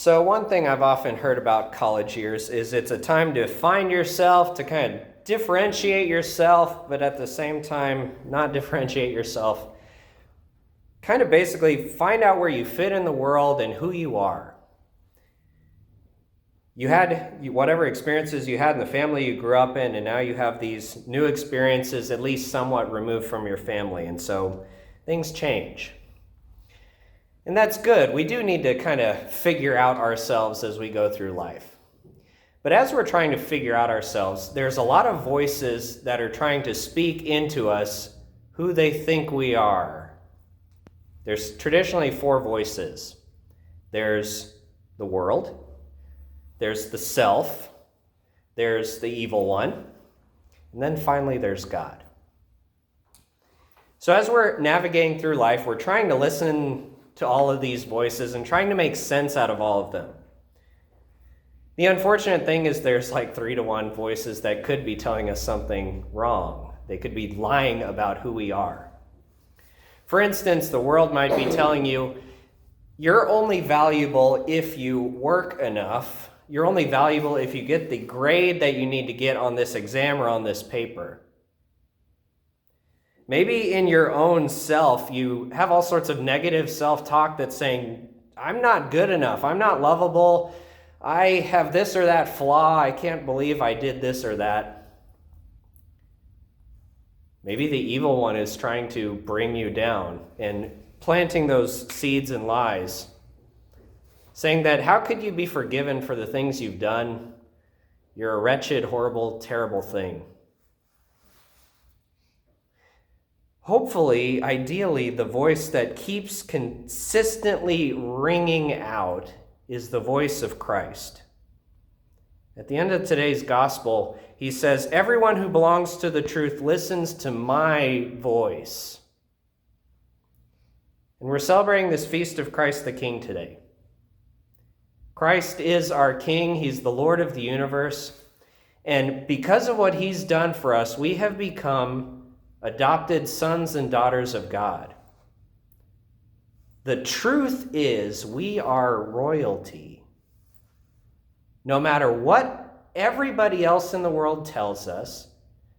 So one thing I've often heard about college years is it's a time to find yourself, to kind of differentiate yourself, but at the same time, not differentiate yourself. Kind of basically find out where you fit in the world and who you are. You had whatever experiences you had in the family you grew up in, and now you have these new experiences, at least somewhat removed from your family, and so things change. And that's good. We do need to kind of figure out ourselves as we go through life. But as we're trying to figure out ourselves, there's a lot of voices that are trying to speak into us who they think we are. There's traditionally four voices. There's the world, there's the self, there's the evil one, and then finally there's God. So as we're navigating through life, we're trying to listen to all of these voices and trying to make sense out of all of them. The unfortunate thing is there's like 3-to-1 voices that could be telling us something wrong. They could be lying about who we are. For instance, the world might be telling you, you're only valuable if you work enough. You're only valuable if you get the grade that you need to get on this exam or on this paper. Maybe in your own self, you have all sorts of negative self-talk that's saying, I'm not good enough, I'm not lovable, I have this or that flaw, I can't believe I did this or that. Maybe the evil one is trying to bring you down and planting those seeds and lies, saying that how could you be forgiven for the things you've done? You're a wretched, horrible, terrible thing. Hopefully, ideally, the voice that keeps consistently ringing out is the voice of Christ. At the end of today's gospel, he says, everyone who belongs to the truth listens to my voice. And we're celebrating this feast of Christ the King today. Christ is our King. He's the Lord of the universe. And because of what he's done for us, we have become adopted sons and daughters of God. The truth is, we are royalty. No matter what everybody else in the world tells us,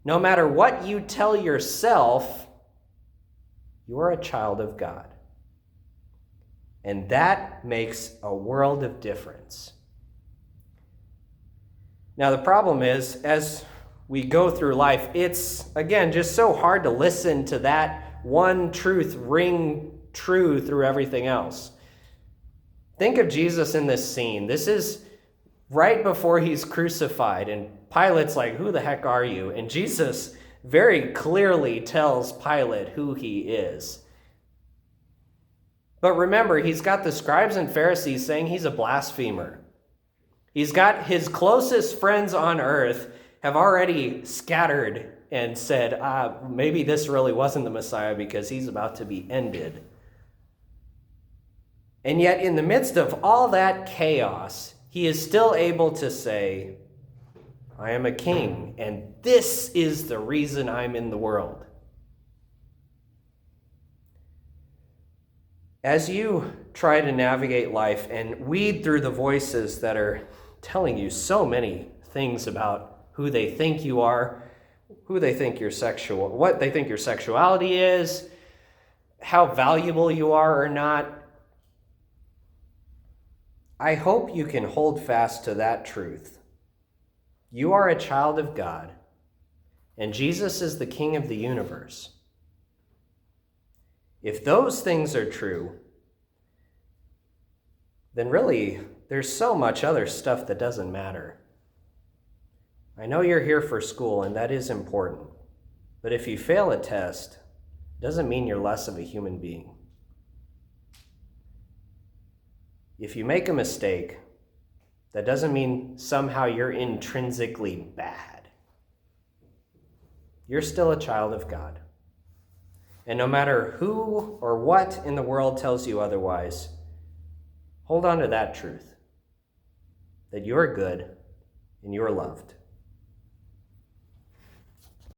no matter what you tell yourself, you're a child of God. And that makes a world of difference. Now, the problem is, as we go through life, it's, again, just so hard to listen to that one truth ring true through everything else. Think of Jesus in this scene. This is right before he's crucified, and Pilate's like, who the heck are you? And Jesus very clearly tells Pilate who he is. But remember, he's got the scribes and Pharisees saying he's a blasphemer. He's got his closest friends on earth have already scattered and said, maybe this really wasn't the Messiah because he's about to be ended. And yet in the midst of all that chaos, he is still able to say, I am a king, and this is the reason I'm in the world. As you try to navigate life and weed through the voices that are telling you so many things about who they think you are, who they think what they think your sexuality is, how valuable you are or not, I hope you can hold fast to that truth. You are a child of God, and Jesus is the King of the universe. If those things are true, then really, there's so much other stuff that doesn't matter. I know you're here for school, and that is important. But if you fail a test, it doesn't mean you're less of a human being. If you make a mistake, that doesn't mean somehow you're intrinsically bad. You're still a child of God. And no matter who or what in the world tells you otherwise, hold on to that truth, that you're good and you're loved.